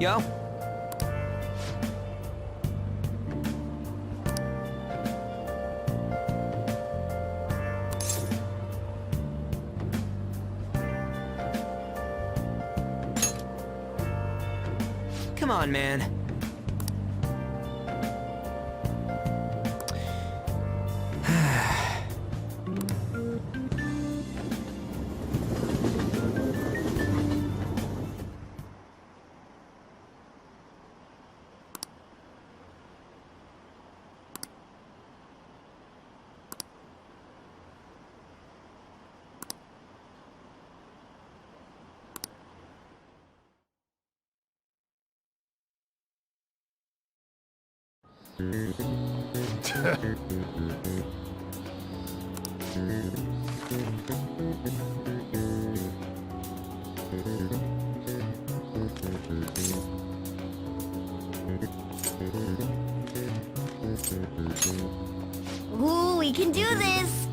Yo? Come on, man. Ooh, we can do this!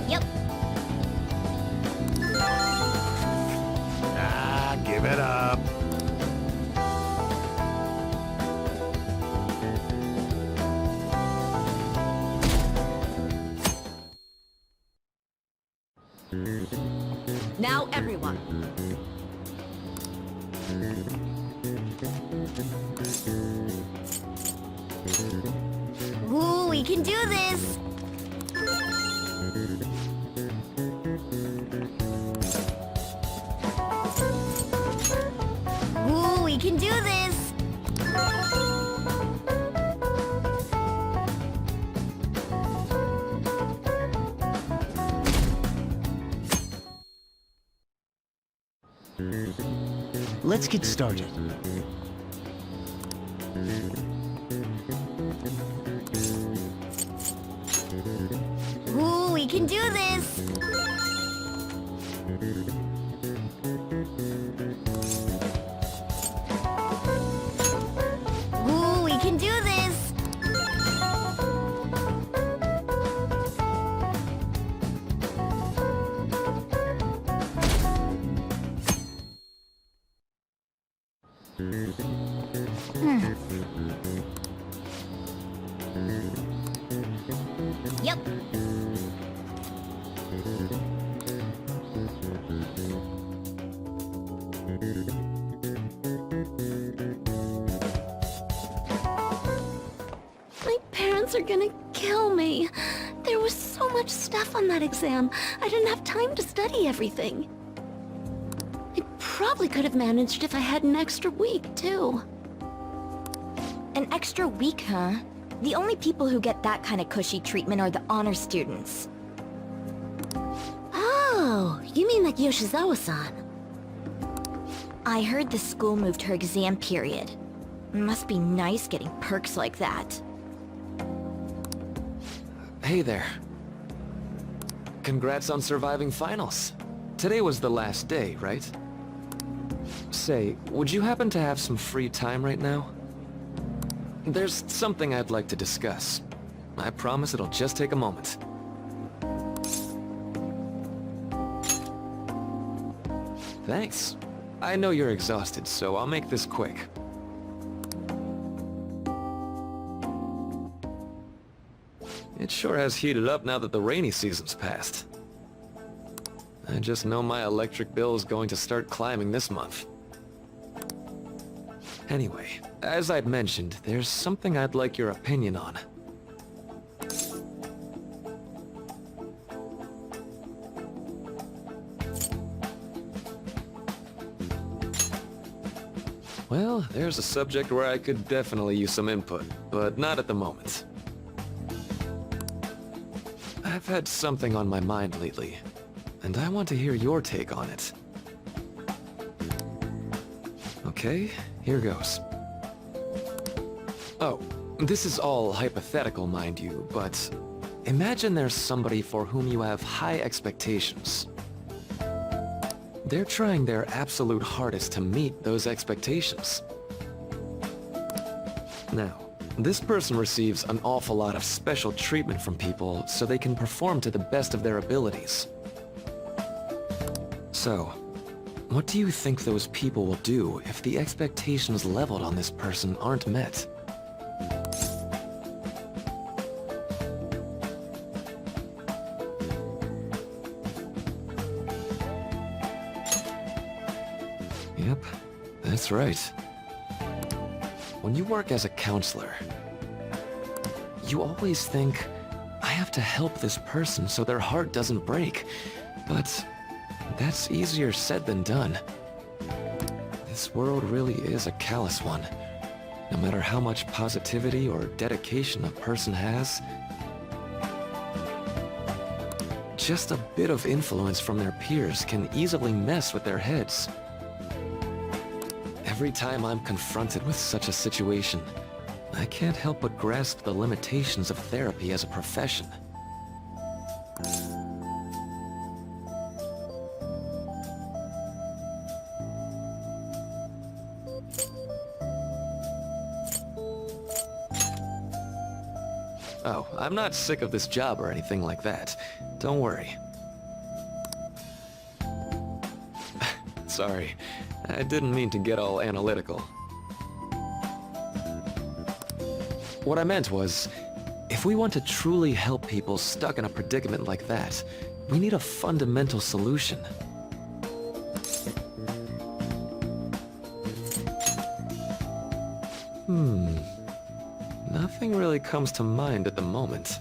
Yep. Ah, give it up. Now everyone. Ooh, we can do this! Ooh, we can do this! Let's get started. Ooh, we can do this! Ooh, we can do this! Yep. My parents are gonna kill me. There was so much stuff on that exam. I didn't have time to study everything. I probably could have managed if I had an extra week, too. An extra week, huh? The only people who get that kind of cushy treatment are the honor students. Oh, you mean like Yoshizawa-san? I heard the school moved her exam period. Must be nice getting perks like that. Hey there. Congrats on surviving finals. Today was the last day, right? Say, would you happen to have some free time right now? There's something I'd like to discuss. I promise it'll just take a moment. Thanks. I know you're exhausted, so I'll make this quick. It sure has heated up now that the rainy season's passed. I just know my electric bill is going to start climbing this month. Anyway, as I'd mentioned, there's something I'd like your opinion on. Well, there's a subject where I could definitely use some input, but not at the moment. I've had something on my mind lately, and I want to hear your take on it. Okay, here goes. Oh, this is all hypothetical, mind you, but imagine there's somebody for whom you have high expectations. They're trying their absolute hardest to meet those expectations. Now, this person receives an awful lot of special treatment from people so they can perform to the best of their abilities. So, what do you think those people will do if the expectations leveled on this person aren't met? Yep, that's right. When you work as a counselor, you always think, I have to help this person so their heart doesn't break. But that's easier said than done. This world really is a callous one. No matter how much positivity or dedication a person has, just a bit of influence from their peers can easily mess with their heads. Every time I'm confronted with such a situation, I can't help but grasp the limitations of therapy as a profession. Oh, I'm not sick of this job or anything like that. Don't worry. Sorry, I didn't mean to get all analytical. What I meant was, if we want to truly help people stuck in a predicament like that, we need a fundamental solution. Nothing really comes to mind at the moment.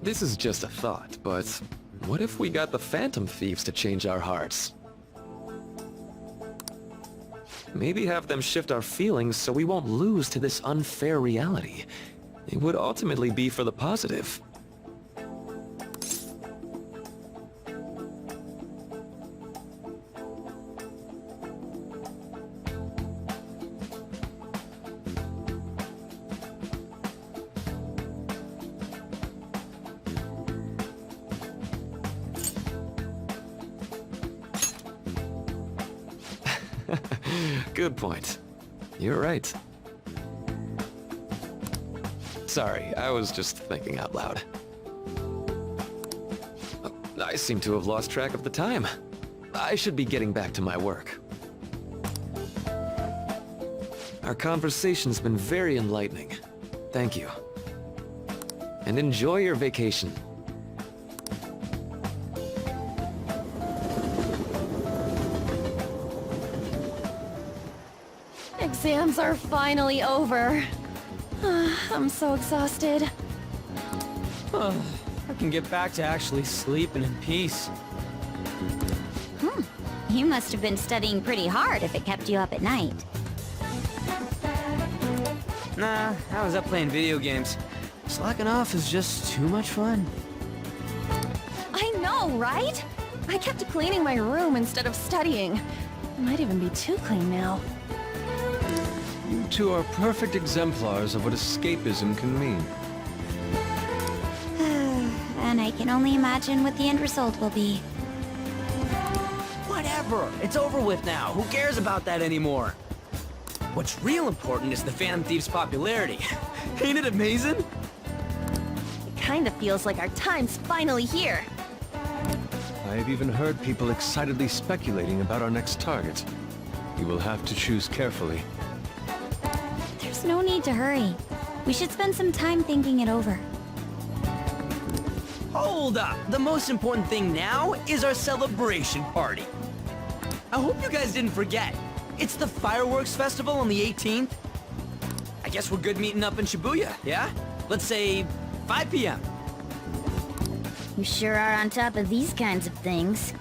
This is just a thought, but what if we got the Phantom Thieves to change our hearts? Maybe have them shift our feelings so we won't lose to this unfair reality. It would ultimately be for the positive. Good point. You're right. Sorry, I was just thinking out loud. I seem to have lost track of the time. I should be getting back to my work. Our conversation's been very enlightening. Thank you. And enjoy your vacation. Exams are finally over. I'm so exhausted. I can get back to actually sleeping in peace. You must have been studying pretty hard if it kept you up at night. Nah, I was up playing video games. Slacking off is just too much fun. I know, right? I kept cleaning my room instead of studying. It might even be too clean now. You two are perfect exemplars of what escapism can mean. And I can only imagine what the end result will be. Whatever, it's over with now. Who cares about that anymore? What's real important is the Phantom Thieves' popularity. Ain't it amazing? It kinda feels like our time's finally here. I have even heard people excitedly speculating about our next target. You will have to choose carefully. There's no need to hurry. We should spend some time thinking it over. Hold up! The most important thing now is our celebration party. I hope you guys didn't forget. It's the fireworks festival on the 18th. I guess we're good meeting up in Shibuya, yeah? Let's say 5 p.m. You sure are on top of these kinds of things.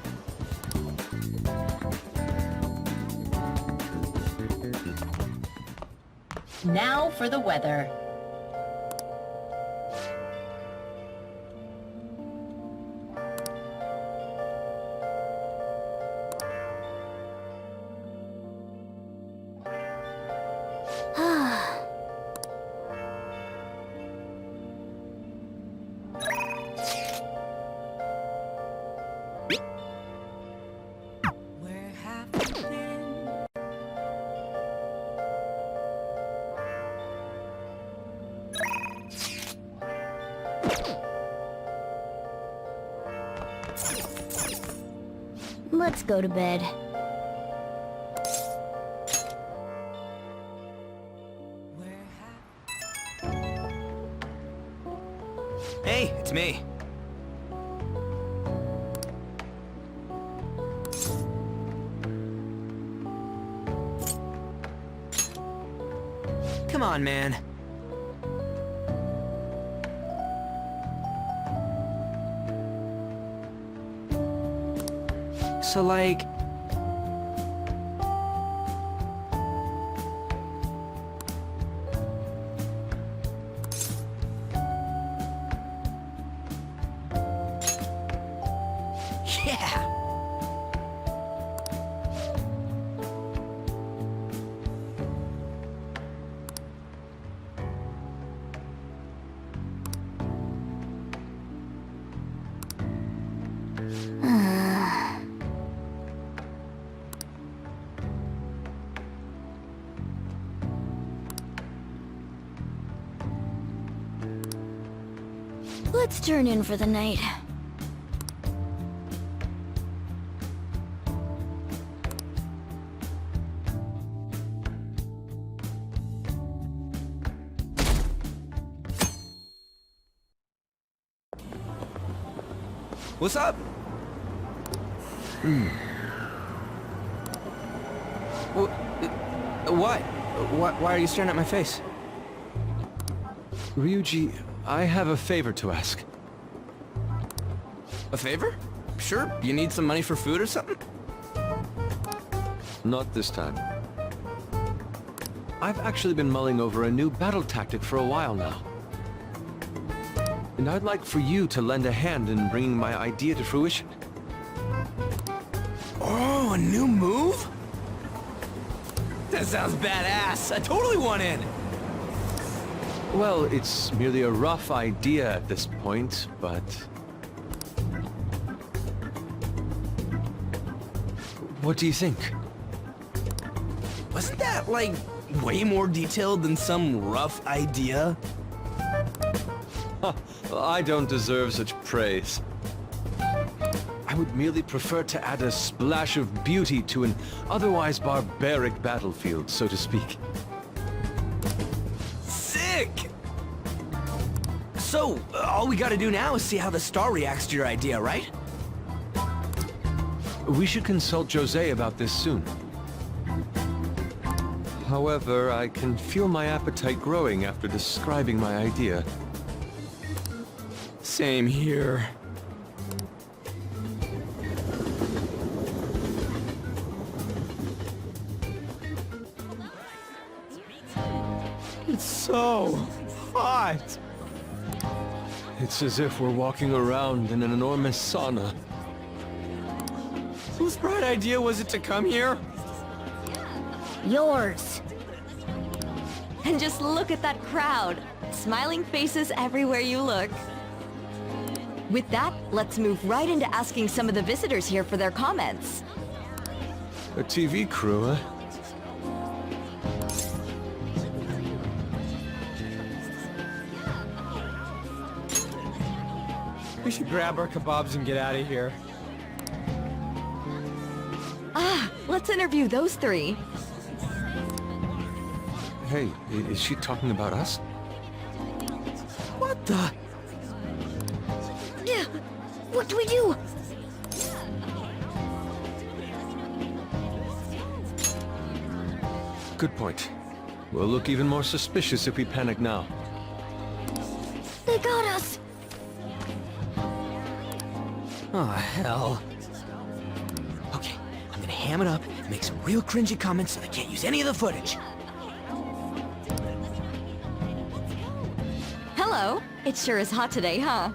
Now for the weather. Let's go to bed. Hey, it's me. Come on, man. So, like... Yeah! Let's turn in for the night. What's up? What? Why are you staring at my face? Ryuji, I have a favor to ask. A favor? Sure, you need some money for food or something? Not this time. I've actually been mulling over a new battle tactic for a while now. And I'd like for you to lend a hand in bringing my idea to fruition. Oh, a new move? That sounds badass. I totally want in. Well, it's merely a rough idea at this point, but... What do you think? Wasn't that, like, way more detailed than some rough idea? I don't deserve such praise. I would merely prefer to add a splash of beauty to an otherwise barbaric battlefield, so to speak. Sick! So, all we gotta do now is see how the star reacts to your idea, right? We should consult Jose about this soon. However, I can feel my appetite growing after describing my idea. Same here. It's so hot. It's as if we're walking around in an enormous sauna. Whose bright idea was it to come here? Yours. And just look at that crowd. Smiling faces everywhere you look. With that, let's move right into asking some of the visitors here for their comments. A TV crew, huh? We should grab our kebabs and get out of here. Ah, let's interview those three. Hey, is she talking about us? What the? Yeah. What do we do? Good point. We'll look even more suspicious if we panic now. They got us. Oh, hell. Okay, I'm gonna ham it up and make some real cringy comments so they can't use any of the footage. Hello. It sure is hot today, huh?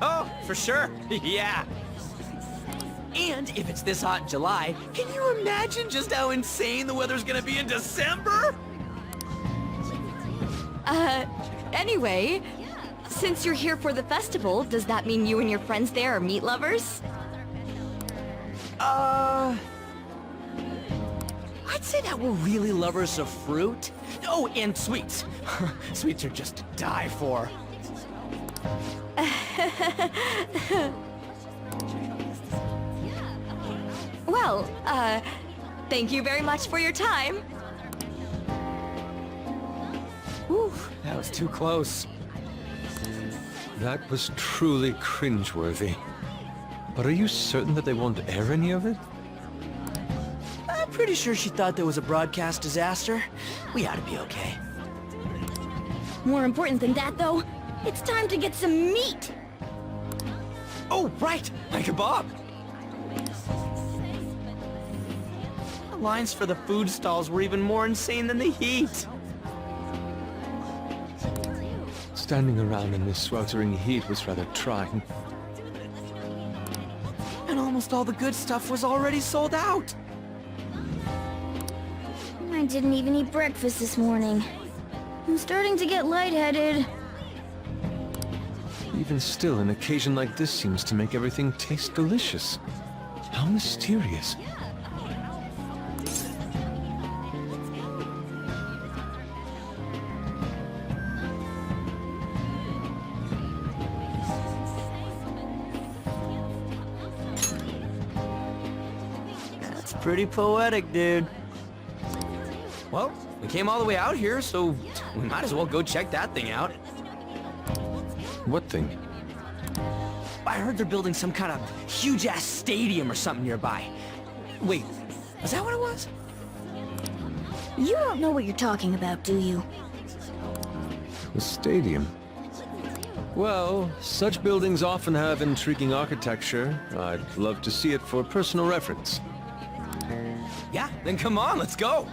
Oh, for sure. Yeah. And if it's this hot in July, can you imagine just how insane the weather's gonna be in December? Anyway, since you're here for the festival, does that mean you and your friends there are meat lovers? I'd say that we're really lovers of fruit. Oh, and sweets. Sweets are just to die for. Well, thank you very much for your time. Whew, that was too close. That was truly cringeworthy. But are you certain that they won't air any of it? I'm pretty sure she thought there was a broadcast disaster. We ought to be okay. More important than that, though, it's time to get some meat! Oh, right! My kebab! The lines for the food stalls were even more insane than the heat. Standing around in this sweltering heat was rather trying. And almost all the good stuff was already sold out. I didn't even eat breakfast this morning. I'm starting to get lightheaded. Even still, an occasion like this seems to make everything taste delicious. How mysterious. That's pretty poetic, dude. Well, we came all the way out here, so we might as well go check that thing out. What thing? I heard they're building some kind of huge-ass stadium or something nearby. Wait, is that what it was? You don't know what you're talking about, do you? The stadium. Well, such buildings often have intriguing architecture. I'd love to see it for personal reference. Yeah, then come on, let's go!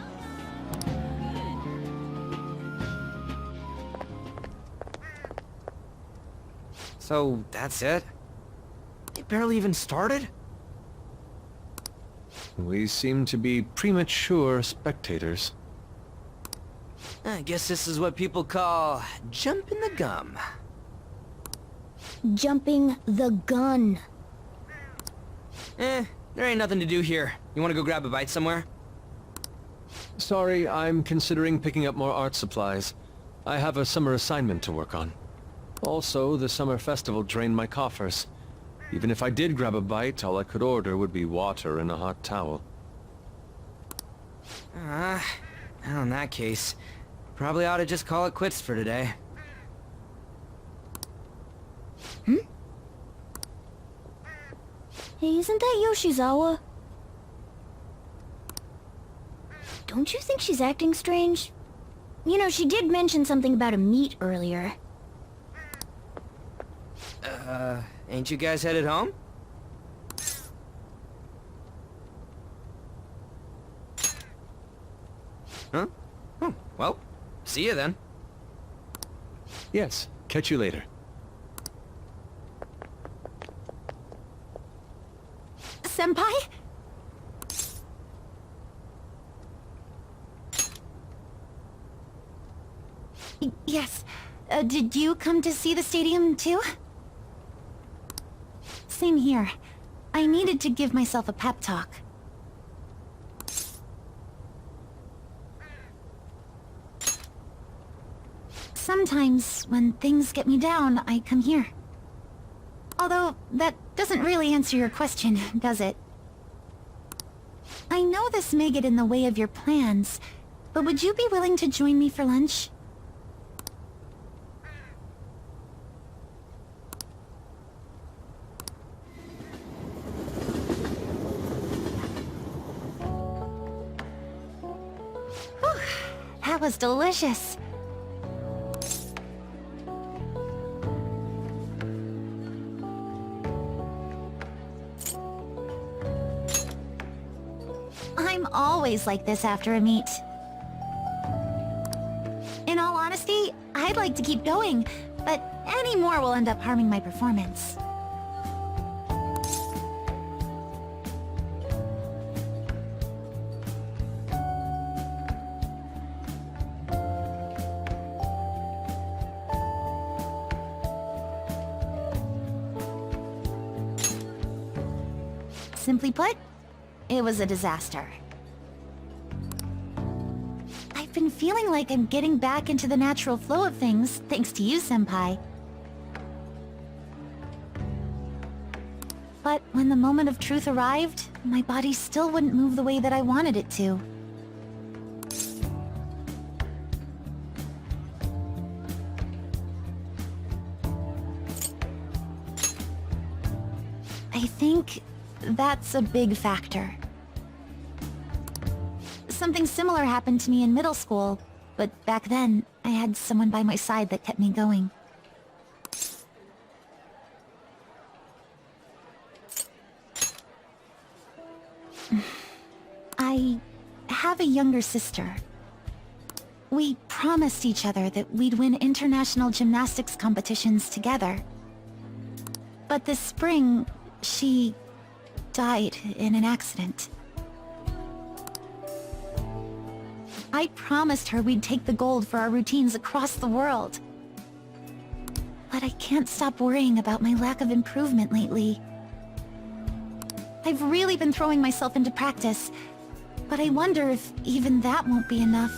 So, that's it? It barely even started? We seem to be premature spectators. I guess this is what people call jumping the gum. Jumping the gun. There ain't nothing to do here. You wanna go grab a bite somewhere? Sorry, I'm considering picking up more art supplies. I have a summer assignment to work on. Also, the summer festival drained my coffers. Even if I did grab a bite, all I could order would be water and a hot towel. Well, in that case, probably ought to just call it quits for today. Hey, isn't that Yoshizawa? Don't you think she's acting strange? You know, she did mention something about a meet earlier. Ain't you guys headed home? Huh? Oh, well, see you then. Yes, catch you later. Senpai? Yes. Did you come to see the stadium, too? Same here. I needed to give myself a pep talk. Sometimes, when things get me down, I come here. Although, that doesn't really answer your question, does it? I know this may get in the way of your plans, but would you be willing to join me for lunch? Whew, that was delicious. I'm always like this after a meet. In all honesty, I'd like like to keep going, but any more will end up harming my performance. Simply put, it was a disaster. I've been feeling like I'm getting back into the natural flow of things, thanks to you, Senpai. But when the moment of truth arrived, my body still wouldn't move the way that I wanted it to. I think that's a big factor. Something similar happened to me in middle school, but back then, I had someone by my side that kept me going. I have a younger sister. We promised each other that we'd win international gymnastics competitions together. But this spring, she died in an accident. I promised her we'd take the gold for our routines across the world. But I can't stop worrying about my lack of improvement lately. I've really been throwing myself into practice, but I wonder if even that won't be enough.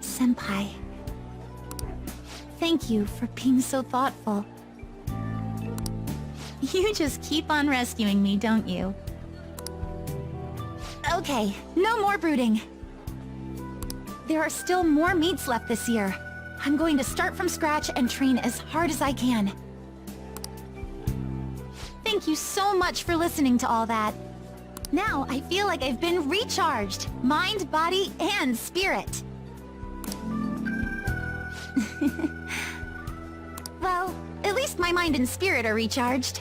Senpai, thank you for being so thoughtful. You just keep on rescuing me, don't you? Okay, no more brooding. There are still more meets left this year. I'm going to start from scratch and train as hard as I can. Thank you so much for listening to all that. Now I feel like I've been recharged, mind, body, and spirit. Well, at least my mind and spirit are recharged.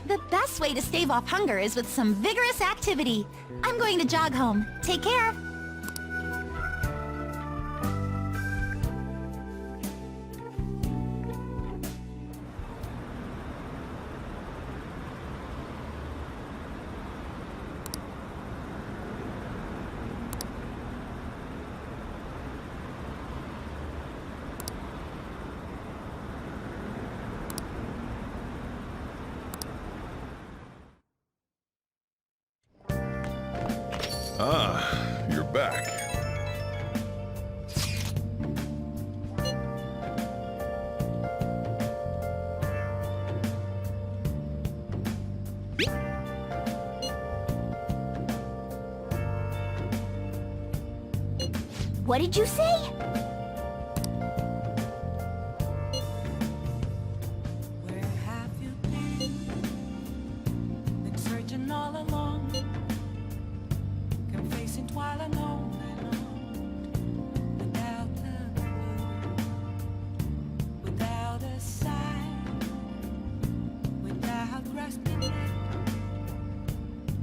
The best way to stave off hunger is with some vigorous activity. I'm going to jog home. Take care. Ah, you're back. What did you say? Where have you been? Been searching all along. Confessing while alone without a clue, without a sign, without grasping it.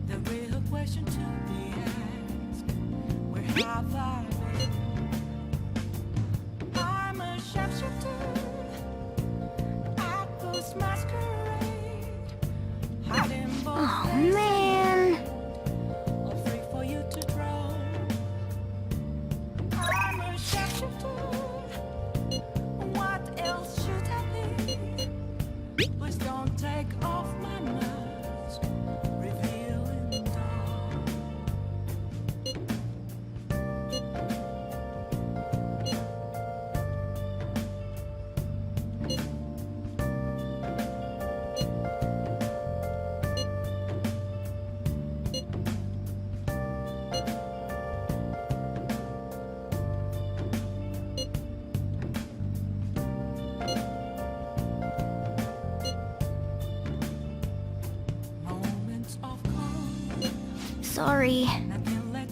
The real question to be asked: where have I been? I'm a sharpshooter at this masquerade, hiding both. Oh, man. Free for you to draw. I'm a sharpshooter. What else should I be? Please don't take off my mask, revealing dawn. Moments of calm, Sorry. nothing let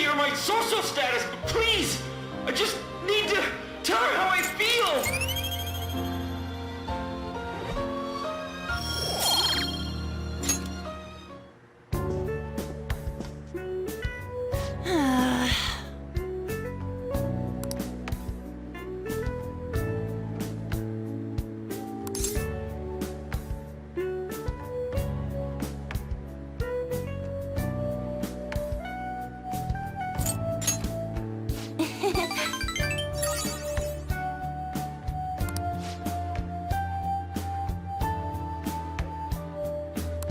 me or my social status, but please! I just need to tell her how I feel!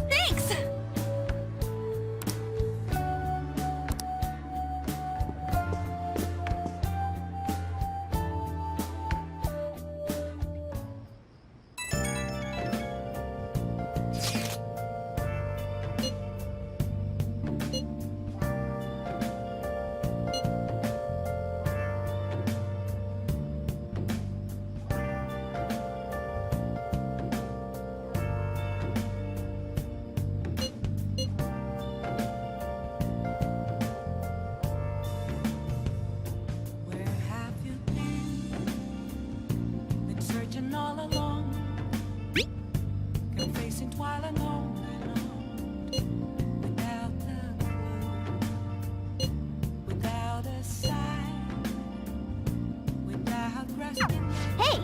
Thanks! Where have you been? Been searching all along, confessing while alone without a clue, without a sign, without grasping. Hey,